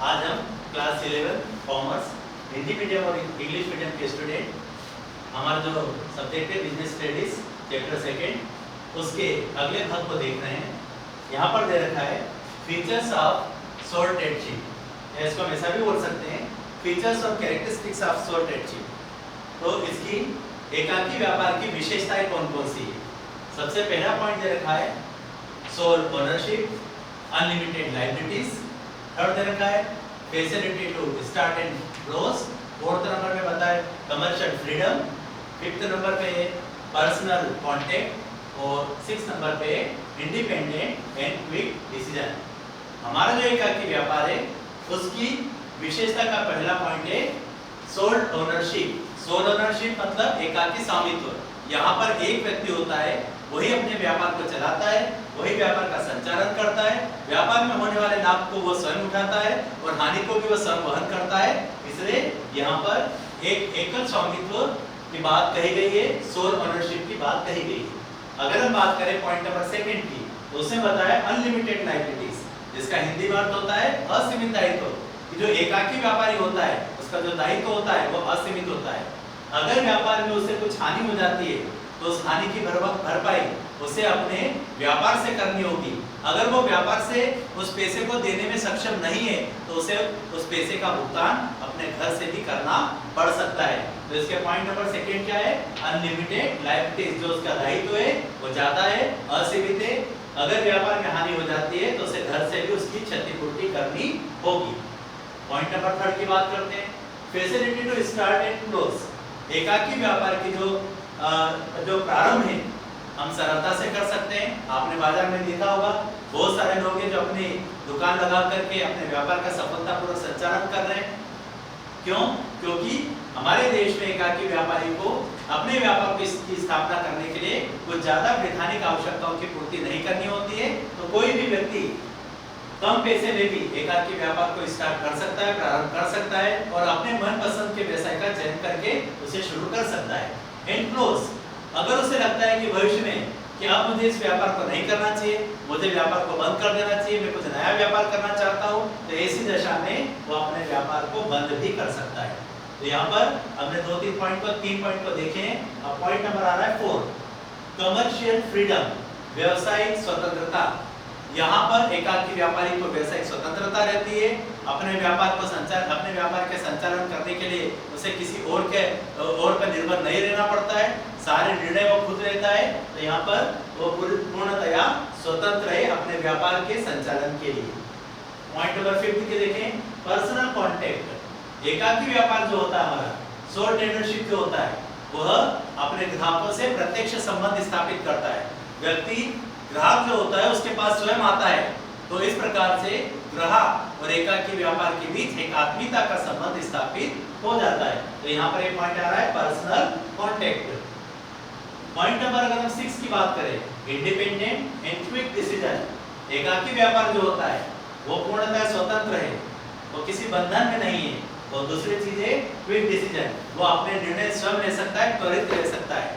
आज हम class 11 commerce Hindi medium और इंग्लिश मीडियम के स्टूडेंट हमारा जो सब्जेक्ट है बिजनेस स्टडीज चैप्टर सेकेंड उसके अगले भाग को देख रहे हैं। यहाँ पर दे रखा है फीचर्स ऑफ सॉर्टेड शीट, इसको हम ऐसा भी बोल सकते हैं फीचर्स और कैरेक्टरिस्टिक्स ऑफ सॉर्टेड शीट। तो इसकी एकाकी व्यापार की विशेषताएं कौन कौन सी है। सबसे पहला पॉइंट दे रखा है sole ownership, unlimited liabilities. Third दे रखा है facility to start and close. Fourth number पे बताए कमर्शियल फ्रीडम। फिफ्थ नंबर पे पर्सनल कांटेक्ट और सिक्स नंबर पे इंडिपेंडेंट एंड क्विक डिसीजन। हमारा जो एकाकी व्यापार है उसकी विशेषता का पहला पॉइंट है सोल ओनरशिप। सोल ओनरशिप मतलब एकाकी स्वामित्व। यहाँ पर एक व्यक्ति होता है, वही अपने व्यापार को चलाता है, वही व्यापार का संचालन करता है, व्यापार में होने वाले लाभ को वो स्वयं उठाता है और हानि को भी वो स्वयं वहन करता है। इसलिए यहाँ पर एक एकल स्वामित्व की बात कही गई है, सोल ओनरशिप की बात कही गई है। अगर हम बात करें पॉइंट नंबर सेकंड की, तो उसमें बताया अनलिमिटेड लायबिलिटीज, जिसका हिंदी में अर्थ होता है असीमित दायित्व। जो एकाकी व्यापारी होता है उसका जो दायित्व होता है वो असीमित होता है। अगर व्यापार में उसे कुछ हानि हो जाती है तो उस हानि की भरपाई उसे अपने व्यापार से करनी होगी। अगर वो व्यापार से उस पैसे को देने में सक्षम नहीं है तो उसे उस पैसे का भुगतान अपने घर से भी करना पड़ सकता है। तो इसके पॉइंट नंबर सेकंड क्या है, अनलिमिटेड लायबिलिटीज। जो उसका दायित्व है वो ज्यादा है, असीमित है। अगर व्यापार में हानि हो जाती है तो उसे घर से भी उसकी क्षतिपूर्ति करनी होगी। पॉइंट नंबर थर्ड की बात करते हैं facility to start and close. एकाकी व्यापार की जो प्रारंभ है हम सरलता से कर सकते हैं। आपने बाजार में देखा होगा बहुत सारे लोग हैं जो अपनी दुकान लगा करके अपने व्यापार का सफलतापूर्वक संचालन कर रहे हैं। क्यों? क्योंकि हमारे देश में एकाकी व्यापारी को अपने व्यापार की स्थापना करने के लिए कुछ ज्यादा वैधानिक आवश्यकताओं की पूर्ति नहीं करनी होती है। तो कोई भी व्यक्ति कम पैसे में भी एकाकी व्यापार को स्टार्ट कर सकता है, प्रारंभ कर सकता है और अपने मनपसंद के व्यवसाय का चयन करके उसे शुरू कर सकता है। एंड क्लोज, अगर उसे लगता है कि भविष्य में कि अब मुझे इस व्यापार को नहीं करना चाहिए, मुझे व्यापार को बंद कर देना चाहिए, मैं कुछ नया व्यापार करना चाहता हूँ, तो ऐसी दशा में वो अपने व्यापार को बंद भी कर सकता है। तो यहाँ पर हमने तीन पॉइंट को देखे हैं। अब पॉइंट नंबर आ रहा है 4, कमर्शियल फ्रीडम, व्यवसायिक स्वतंत्रता। यहाँ पर एकाकी व्यापारी को व्यवसायिक स्वतंत्रता रहती है। अपने व्यापार के संचालन करने के लिए उसे किसी और पर निर्भर नहीं रहना पड़ता है, सारे निर्णय वो खुद लेता है। तो यहाँ पर वो पूर्णतया स्वतंत्र है अपने व्यापार के संचालन के लिए। पॉइंट नंबर 5 के देखें पर्सनल कांटेक्ट। एकाकी व्यापार जो होता है हमारा सोल ट्रेडरशिप जो होता है वह अपने ग्राहकों से प्रत्यक्ष संबंध स्थापित करता है। व्यक्ति ग्राहक जो होता है उसके पास स्वयं आता है। तो इस प्रकार से ग्राहक और एकाकी व्यापार के बीच एक आत्मीयता का संबंध स्थापित हो जाता है। तो यहाँ पर एक पॉइंट आ रहा है पर्सनल कांटेक्ट। पॉइंट नंबर अगर हम 6 की बात करें इंडिपेंडेंट एंड क्विक डिसीजन। एकाकी व्यापार जो होता है वो पूर्णतः स्वतंत्र है, वो किसी बंधन में नहीं है। और दूसरी चीज है क्विक डिसीजन, वो अपने निर्णय स्वयं ले सकता है, त्वरित ले सकता है।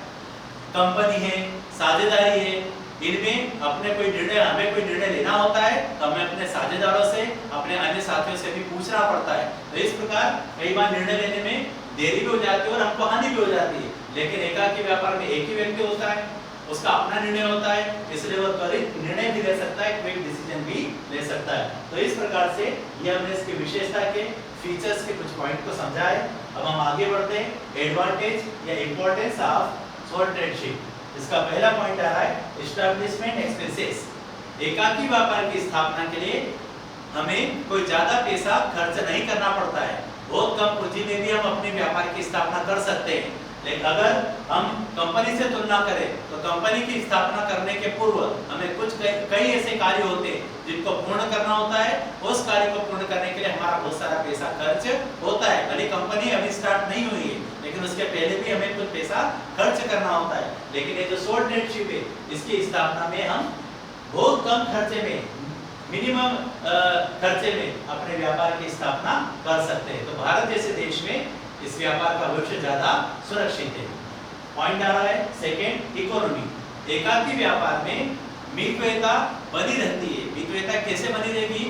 कंपनी है, साझेदारी है, इनमें अपने हमें कोई निर्णय लेना होता है तो हमें अपने साझेदारों से, अपने अन्य साथियों से भी पूछना पड़ता है। तो इस प्रकार कई बार निर्णय लेने में देरी भी हो जाती है और हमको हानि भी हो जाती है। लेकिन एकाकी व्यापार में एक ही व्यक्ति होता है, उसका अपना निर्णय होता है, इसलिए वो त्वरित निर्णय भी ले सकता है, क्विक डिसीजन भी ले सकता है। तो इस प्रकार से ये हमने इसकी विशेषता के फीचर्स के कुछ पॉइंट को समझा है। अब हम आगे बढ़ते हैं एडवांटेज या इंपॉर्टेंस ऑफ सॉर्टेड शीट। इसका पहला पॉइंट आ रहा है एस्टैब्लिशमेंट एक्सपेंसेस। एकाकी व्यापार की स्थापना के लिए हमें कोई ज्यादा पैसा खर्च नहीं करना पड़ता है। बहुत कम पूंजी में भी हम अपने व्यापार की स्थापना कर सकते हैं। लेकिन अगर हम कंपनी से तुलना करें तो कंपनी की स्थापना करने के पूर्व हमें कई ऐसे कार्य होते हैं जिनको पूर्ण करना होता है। उस कार्य को पूर्ण करने के लिए हमारा बहुत सारा पैसा खर्च होता है। भले कंपनी अभी स्टार्ट नहीं हुई है लेकिन उसके पहले भी हमें कुछ पैसा खर्च करना होता है। लेकिन ये जो सॉर्टेड है इसकी स्थापना में हम बहुत कम खर्चे में, मिनिमम खर्चे में अपने व्यापार की स्थापना कर सकते हैं। तो भारत जैसे देश में इस व्यापार का भविष्य ज्यादा सुरक्षित है। पॉइंट आ रहा है सेकंड इकोनॉमी। एकाकी व्यापार में मितव्ययता बनी रहती है। मितव्ययता कैसे बनी रहेगी?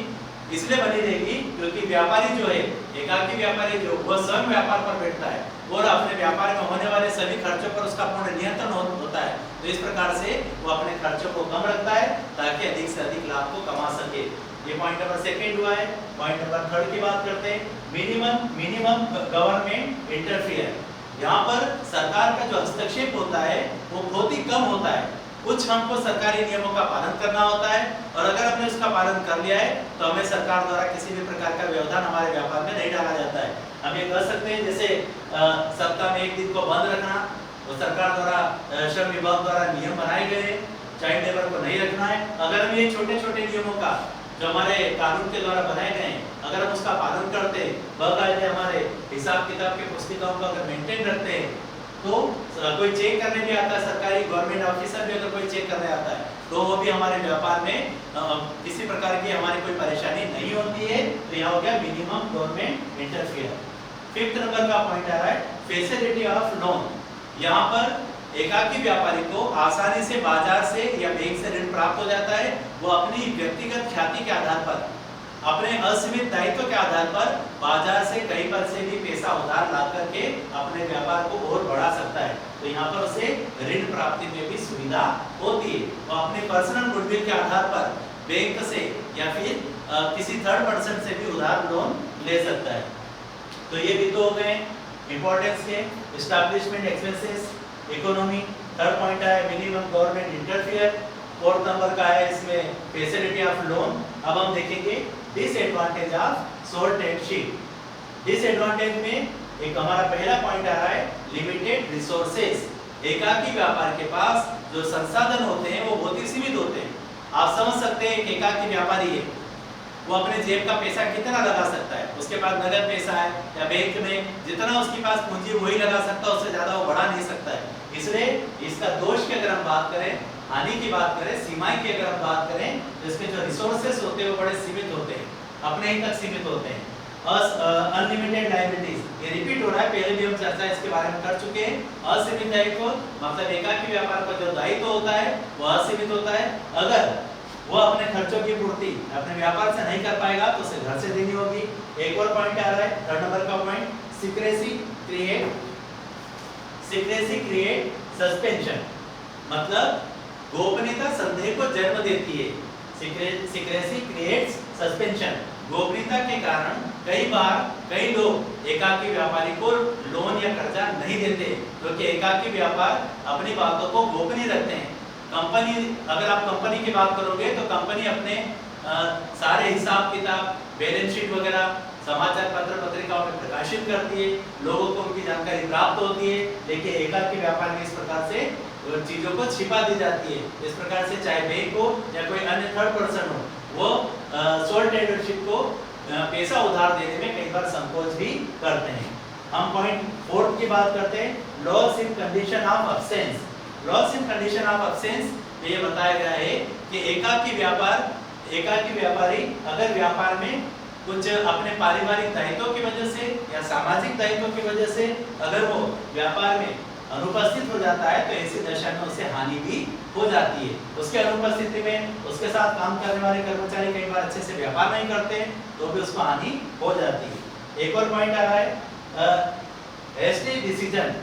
इसलिए बनी रहेगी क्योंकि व्यापारी जो है, एकाकी व्यापारी जो वह स्वयं व्यापार पर बैठता है और अपने व्यापार में होने वाले सभी खर्चों पर उसका पूर्ण नियंत्रण होता है। तो इस प्रकार से वो अपने खर्चों को कम रखता है ताकि अधिक से अधिक लाभ को कमा सके। ये पॉइंट नंबर सेकंड हुआ है। पॉइंट नंबर थर्ड की बात करते हैं, मिनिमम गवर्नमेंट इंटरफियर। यहाँ पर सरकार का जो हस्तक्षेप होता है वो बहुत ही कम होता है। कुछ हमको सरकारी नियमों का पालन करना होता है और अगर हमने उसका पालन कर लिया है तो हमें सरकार द्वारा किसी भी प्रकार का व्यवधान हमारे व्यापार में नहीं डाला जाता है। हम ये कह सकते हैं जैसे सप्ताह में एक दिन को बंद रखना, वो सरकार द्वारा श्रम विभाग द्वारा नियम बनाए गए हैं, चाइल्ड लेबर को नहीं रखना है। अगर हम ये छोटे छोटे नियमों का जो हमारे कानून के द्वारा बनाए गए हैं अगर हम उसका पालन करते हैं, बाकायदे हमारे हिसाब किताब के पुस्तिकाओं को अगर मेंटेन रखते हैं तो कोई चेक करने भी आता है, सरकारी गवर्नमेंट ऑफिसर भी अगर कोई चेक करने आता है तो वो भी हमारे व्यापार में किसी प्रकार की हमारी कोई परेशानी नहीं होती है। तो यहाँ हो गया minimum government interfere. Fifth number का पॉइंट आ रहा है फैसिलिटी ऑफ लोन। यहाँ पर एकाकी व्यापारी को आसानी से बाजार से या बैंक से ऋण प्राप्त हो जाता है। वो अपनी व्यक्तिगत ख्याति के आधार पर, अपने असीमित दायित्व के आधार पर बाजार से कहीं पर से भी पैसा उधार ला करके अपने व्यापार को और बढ़ा सकता है। तो यहाँ पर उसे ऋण प्राप्ति में भी सुविधा होती है। वो अपने पर्सनल गुडविल के आधार पर बैंक से या फिर किसी थर्ड पर्सन से भी उधार लोन ले सकता है। तो ये भी तो हो गए इंपॉर्टेंस के establishment expenses, economy. Third point है minimum government interfere. Fourth number का है इसमें फैसिलिटी ऑफ लोन। अब हम देखेंगे डिसएडवांटेज ऑफ सॉल्टेडशिप। डिसएडवांटेज में एक हमारा पहला पॉइंट आ रहा है लिमिटेड रिसोर्सेज। एकाकी व्यापार के पास जो संसाधन होते हैं वो बहुत ही सीमित होते हैं। आप समझ सकते हैं कि एकाकी व्यापारी है, वो अपने जेब का पैसा कितना लगा सकता है, उसके पास नगद पैसा है या बैंक में जितना उसके पास पूंजी वही लगा सकता है, उससे ज्यादा वो बढ़ा नहीं सकता है। इसलिए इसका दोष की अगर हम बात करें, हानि की बात करें, सीमाएं की अगर हम बात करें तो इसके जो रिसोर्सेस होते हैं वो बड़े सीमित होते हैं, अपने ही तक सीमित होते हैं। अनलिमिटेड लायबिलिटीज, ये रिपीट हो रहा है, पहले भी हम चर्चा इसके बारे में कर चुके हैं। असीमित दायित्व मतलब एकाकी व्यापार का जो दायित्व होता है वो असीमित होता है। अगर वो अपने खर्चों की पूर्ति अपने व्यापार से नहीं कर पाएगा तो उसे घर से देनी होगी। एक और पॉइंट आ रहा है थर्ड नंबर का पॉइंट, सीक्रेसी क्रिएट सस्पेंशन। मतलब गोपनीयता संदेह को जन्म देती है। Secrecy creates suspension. गोपनीयता के कारण कई लोग एकाकी व्यापारी को लोन या कर्जा नहीं देते क्योंकि एकाकी व्यापार अपनी बातों को गोपनीय रखते हैं। कंपनी, अगर आप कंपनी की बात करोगे तो कंपनी अपने सारे हिसाब किताब, बैलेंस शीट वगैरह समाचार पत्र पत्रिकाओं में प्रकाशित करती है, लोगों को उनकी जानकारी प्राप्त होती है। लेकिन एकाकी व्यापार में इस प्रकार से चीजों को छिपा दी जाती है। इस प्रकार से चाहे बैंक हो या कोई अन्य थर्ड पर्सन हो, वो सोल ट्रेडरशिप को पैसा उधार देने में कई बार संकोच भी करते हैं। हम पॉइंट फोर्थ की बात करते हैं, loss in condition of absence. Loss in condition of absence में ये बताया गया है कि एकाकी व्यापारी अगर व्यापार में कुछ अपने पारिवारिक दायित्वों की वजह से या सामाजिक दायित्वों की वजह से अगर वो व्यापार में अनुपस्थित हो जाता है तो ऐसी दशा में उसे हानि भी हो जाती है। उसके अनुपस्थिति में उसके साथ काम करने वाले कर्मचारी कई बार अच्छे से व्यापार नहीं करते तो भी उसको हानि हो जाती है। एक और पॉइंट आ रहा है हैस्टी डिसीजन,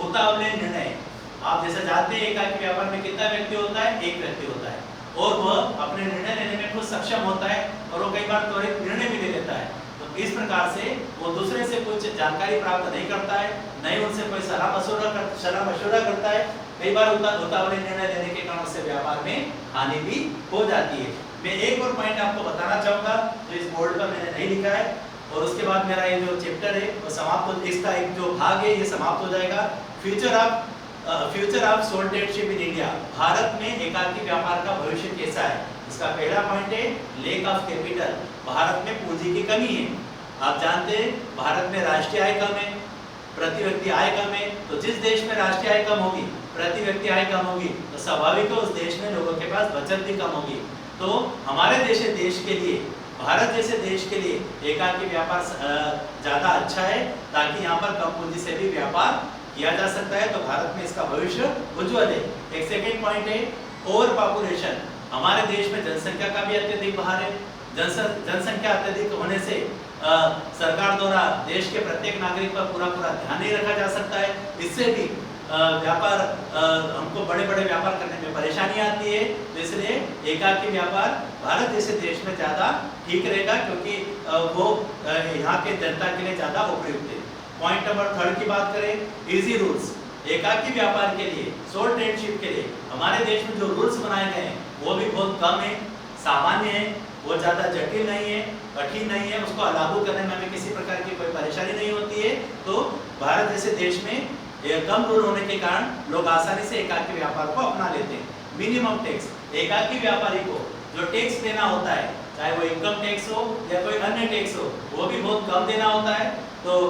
उतावले निर्णय। आप जैसे जानते हैं एकाकी व्यापार में कितना व्यक्ति होता है, एक व्यक्ति होता है और वह अपने निर्णय लेने में खुद सक्षम होता है और वो कई बार त्वरित निर्णय भी ले लेता है। तो इस प्रकार से वो दूसरे से कुछ जानकारी प्राप्त नहीं करता है, नहीं उनसे कोई सलाह मशवरा करता है। कई बार उतावले निर्णय लेने के कारण से व्यापार में हानि भी हो जाती है। मैं एक और पॉइंट आपको बताना चाहूंगा तो इस बोर्ड पर मैंने नहीं लिखा है और उसके बाद मेरा ये जो चैप्टर है वो समाप्त हो, इसका एक जो भाग है ये समाप्त हो जाएगा। Future of sole tradeship in India. Bharat में एकाकी व्यापार का भविष्य कैसा है? इसका पहला पॉइंट है लेक ऑफ कैपिटल। भारत में पूंजी की कमी है। आप जानते हैं भारत में राष्ट्रीय आय कम है, प्रति व्यक्ति आय कम है। तो जिस देश में राष्ट्रीय आय कम होगी, प्रति व्यक्ति आय कम होगी तो स्वाभाविक है उस देश में लोगों के पास बचत भी कम होगी। तो हमारे देश के लिए, भारत जैसे देश के लिए एकाकी व्यापार ज़्यादा अच्छा है ताकि यहाँ पर कम पूंजी से भी व्यापार किया जा सकता है। तो भारत में इसका भविष्य उज्जवल है। एक सेकेंड पॉइंट है ओवर पॉपुलेशन। हमारे देश में जनसंख्या का भी अत्यधिक भार है जनसंख्या अत्यधिक होने से सरकार द्वारा देश के प्रत्येक नागरिक पर पूरा ध्यान नहीं रखा जा सकता है। इससे भी व्यापार हमको बड़े बड़े व्यापार करने में परेशानी आती है। तो इसलिए एकाकी व्यापार भारत जैसे देश में ज़्यादा ठीक रहेगा, क्योंकि वो यहाँ के जनता के लिए ज़्यादा उपयुक्त है। पॉइंट नंबर 3 की बात करें, इजी रूल्स। एकाकी व्यापार के लिए, सोल ट्रेडशिप के लिए हमारे देश में जो रूल्स बनाए गए हैं वो भी बहुत कम है, सामान्य है, वो ज़्यादा जटिल नहीं है, कठिन नहीं है। उसको लागू करने में हमें किसी प्रकार की कोई परेशानी नहीं होती है। तो भारत जैसे देश में कम रूल होने के कारण लोग आसानी से एकाकी व्यापार को अपना लेते हैं। मिनिमम टैक्स, एकाकी व्यापारी को जो टैक्स देना होता है, चाहे वो इनकम टैक्स हो या कोई अन्य टैक्स हो, वो भी बहुत कम देना होता है। तो